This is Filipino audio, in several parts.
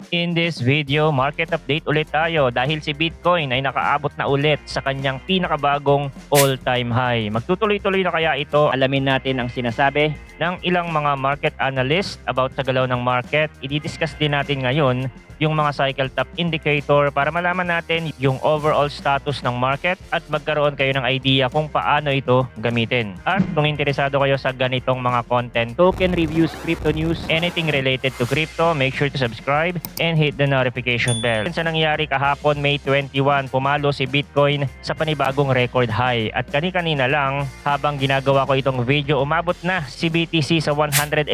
In this video, market update ulit tayo dahil si Bitcoin ay nakaabot na ulit sa kanyang pinakabagong all-time high. Magtutuloy-tuloy na kaya ito? Alamin natin ang sinasabi ng ilang mga market analyst about sa galaw ng market. I-discuss din natin ngayon yung mga cycle top indicator para malaman natin yung overall status ng market at magkaroon kayo ng idea kung paano ito gamitin. At kung interesado kayo sa ganitong mga content, token reviews, crypto news, anything related to crypto, make sure to subscribe and hit the notification bell. Sa nangyari kahapon, May 21, pumalo si Bitcoin sa panibagong record high. At kani-kanina lang, habang ginagawa ko itong video, umabot na si BTC sa 111,000.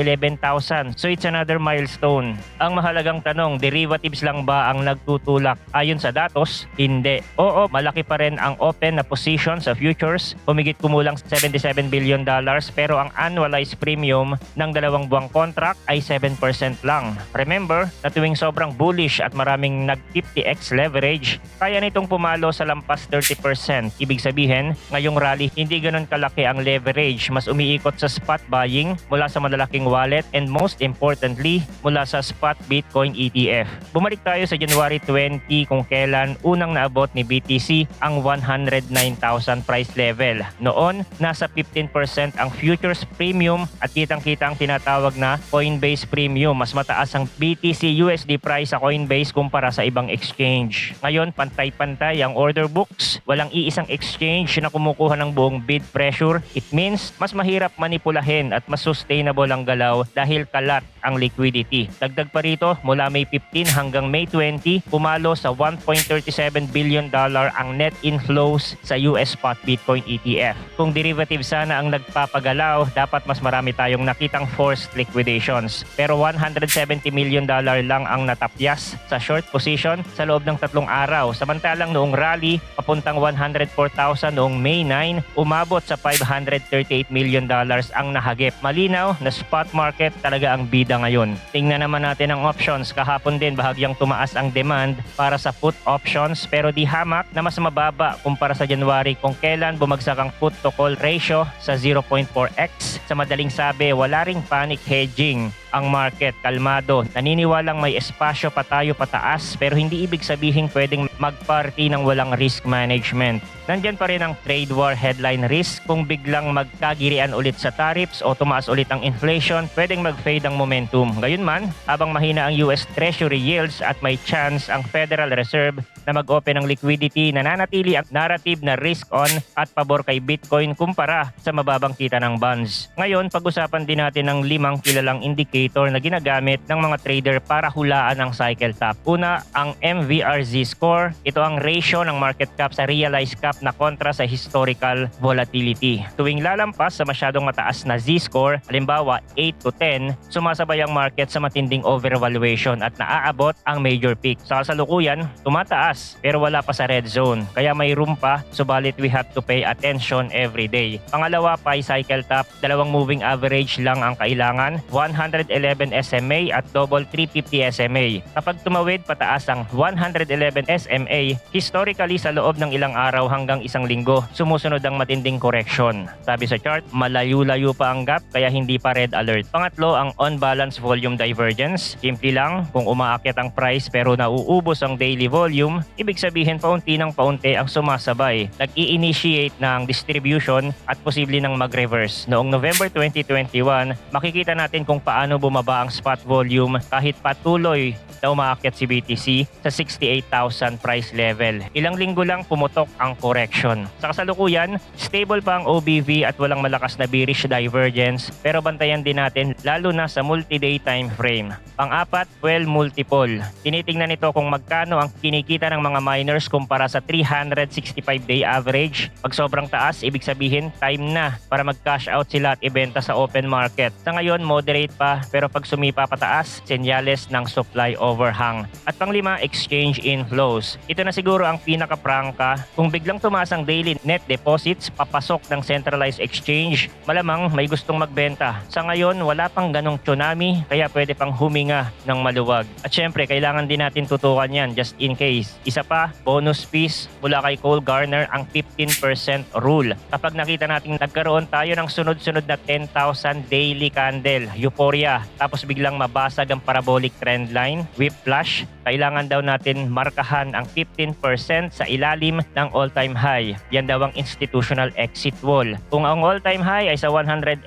So it's another milestone. Ang mahalagang tanong, derivatives lang ba ang nagtutulak? Ayon sa datos, hindi. Oo, malaki pa rin ang open na position sa futures. Humigit kumulang $77 billion, pero ang annualized premium ng dalawang buwang contract ay 7% lang. Remember na tuwing sobrang bullish at maraming nag-50x leverage, kaya nitong pumalo sa lampas 30%. Ibig sabihin, ngayong rally, hindi ganun kalaki ang leverage. Mas umiikot sa spot buying mula sa malalaking wallet and most importantly, mula sa spot Bitcoin ETF. Bumalik tayo sa January 20 kung kailan unang naabot ni BTC ang 109,000 price level. Noon, nasa 15% ang futures premium at kitang-kita ang tinatawag na Coinbase premium. Mas mataas ang BTC USD price sa Coinbase kumpara sa ibang exchange. Ngayon, pantay-pantay ang order books. Walang iisang exchange na kumukuha ng buong bid pressure. It means mas mahirap manipulahin at mas sustainable ang galaw dahil kalat ang liquidity. Dagdag pa rito, mula May 15 hanggang May 20, pumalo sa $1.37 billion ang net inflows sa US spot Bitcoin ETF. Kung derivative sana ang nagpapagalaw, dapat mas marami tayong nakitang forced liquidations. Pero $170 million lang ang natapyas sa short position sa loob ng 3 araw. Samantalang noong rally, papuntang 104,000 noong May 9, umabot sa $538 million ang nahagip. Malinaw na spot market talaga ang bida ngayon. Tingnan naman natin ang options. Kahapon din bahagyang tumaas ang demand para sa put options pero di hamak na mas mababa kumpara sa January kung kailan bumagsak ang put to call ratio sa 0.4x. Sa madaling sabi, wala ring panic hedging ang market, kalmado. Naniniwalang may espasyo pa tayo pataas pero hindi ibig sabihin pwedeng magparty ng walang risk management. Nandyan pa rin ang trade war headline risk. Kung biglang magkagirian ulit sa tariffs o tumaas ulit ang inflation, pwedeng mag-fade ang momentum. Gayunman, habang mahina ang US Treasury yields at may chance ang Federal Reserve na mag-open ng liquidity, nananatili ang narrative na risk on at pabor kay Bitcoin kumpara sa mababang kita ng bonds. Ngayon, pag-usapan din natin ng 5 kilalang indicator na ginagamit ng mga trader para hulaan ang cycle top. Una, ang MVRZ score. Ito ang ratio ng market cap sa realized cap na kontra sa historical volatility. Tuwing lalampas sa masyadong mataas na Z-score, halimbawa 8 to 10, sumasabay ang market sa matinding overvaluation at naaabot ang major peak. Sa kasalukuyan, tumataas pero wala pa sa red zone. Kaya may room pa, subalit we have to pay attention every day. Pangalawa, Pi cycle top. 2 moving average lang ang kailangan. 111 SMA at double 350 SMA. Kapag tumawid pataas ang 111 SMA, historically sa loob ng ilang araw hanggang isang linggo, sumusunod ang matinding correction. Sabi sa chart, malayo-layo pa ang gap kaya hindi pa red alert. Pangatlo, ang on-balance volume divergence. Simple lang, kung umaakyat ang price pero nauubos ang daily volume, ibig sabihin paunti ng paunti ang sumasabay. Nag-i-initiate ng distribution at posible nang mag-reverse. Noong November 2021, makikita natin kung paano bumaba ang spot volume kahit patuloy na umaakyat si BTC sa 68,000 price level. Ilang linggo lang pumutok ang correction. Sa kasalukuyan, stable pa ang OBV at walang malakas na bearish divergence pero bantayan din natin lalo na sa multi-day time frame. Pang-apat, well multiple. Tinitingnan ito kung magkano ang kinikita ng mga miners kumpara sa 365-day average. Pag sobrang taas, ibig sabihin time na para mag-cash out sila at ibenta sa open market. Sa ngayon, moderate pa pero pag sumipa pataas, senyales ng supply overhang. At pang-5, exchange inflows. Ito na siguro ang pinaka-prangka. Kung biglang tumaas ang daily net deposits papasok ng centralized exchange, malamang may gustong magbenta. Sa ngayon, wala pang ganong tsunami kaya pwede pang huminga ng maluwag. At syempre, kailangan din natin tutukan yan just in case. Isa pa, bonus piece mula kay Cole Garner ang 15% rule. Kapag nakita natin nagkaroon tayo ng sunod-sunod na 10,000 daily candle, euphoria, data tapos biglang mabasag ang parabolic trend line, whiplash, kailangan daw natin markahan ang 15% sa ilalim ng all-time high. Yan daw ang institutional exit wall. Kung ang all-time high ay sa 111,000,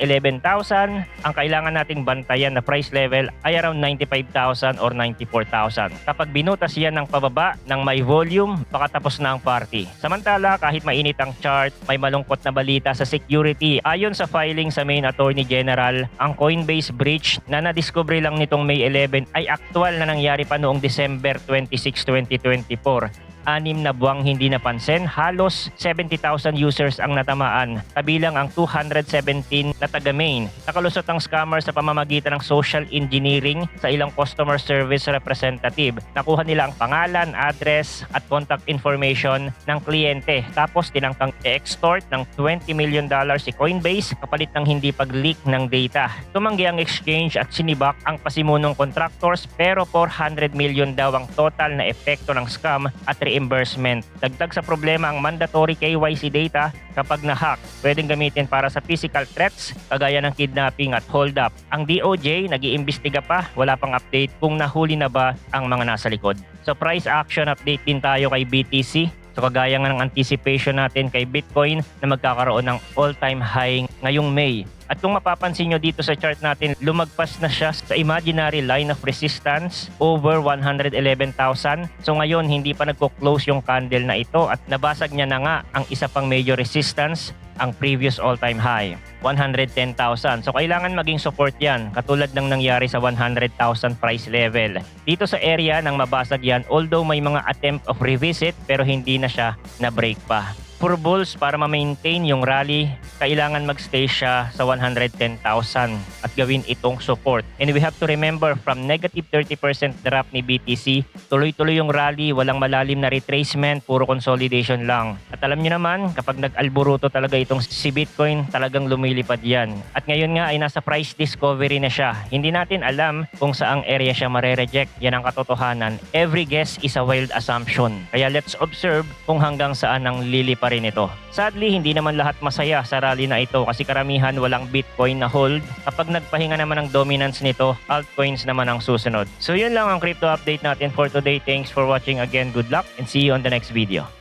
ang kailangan nating bantayan na price level ay around 95,000 or 94,000. Kapag binutas yan ng pababa ng may volume, baka tapos na ang party. Samantala, kahit mainit ang chart, may malungkot na balita sa security. Ayon sa filing sa Main Attorney General, ang Coinbase breach na nadiskubre lang nitong May 11 ay aktwal na nangyari pa noong December 26, 2024. 6 na buwang hindi napansin, halos 70,000 users ang natamaan, kabilang ang 217 na taga-main. Nakalusot ang scammer sa pamamagitan ng social engineering sa ilang customer service representative. Nakuha nila ang pangalan, address at contact information ng kliyente. Tapos tinangkang i-extort ng $20 million si Coinbase kapalit ng hindi pag-leak ng data. Tumanggi ang exchange at sinibak ang pasimunong contractors pero 400 million daw ang total na epekto ng scam at reimbursement. Dagdag sa problema ang mandatory KYC data kapag na-hack. Pwedeng gamitin para sa physical threats kagaya ng kidnapping at hold-up. Ang DOJ nag-iimbestiga pa, wala pang update kung nahuli na ba ang mga nasa likod. So price action update din tayo kay BTC. So kagaya nga ng anticipation natin kay Bitcoin na magkakaroon ng all-time high ngayong May. At kung mapapansin nyo dito sa chart natin, lumagpas na siya sa imaginary line of resistance over 111,000. So ngayon, hindi pa nagko-close yung candle na ito at nabasag niya na nga ang isa pang major resistance, ang previous all-time high, 110,000. So kailangan maging support yan, katulad ng nangyari sa 100,000 price level. Dito sa area nang mabasag yan, although may mga attempt of revisit, pero hindi na siya na-break pa. For bulls, para ma-maintain yung rally, kailangan magstay siya sa 110,000 at gawin itong support. And we have to remember, from negative 30% drop ni BTC, tuloy-tuloy yung rally, walang malalim na retracement, puro consolidation lang. At alam nyo naman, kapag nag-alburuto talaga itong si Bitcoin, talagang lumilipad yan. At ngayon nga ay nasa price discovery na siya. Hindi natin alam kung saang area siya mare-reject. Yan ang katotohanan. Every guess is a wild assumption. Kaya let's observe kung hanggang saan ang lilipad rin ito. Sadly, hindi naman lahat masaya sa rally na ito kasi karamihan walang Bitcoin na hold. Kapag nagpahinga naman ng dominance nito, altcoins naman ang susunod. So yun lang ang crypto update natin for today. Thanks for watching again. Good luck and see you on the next video.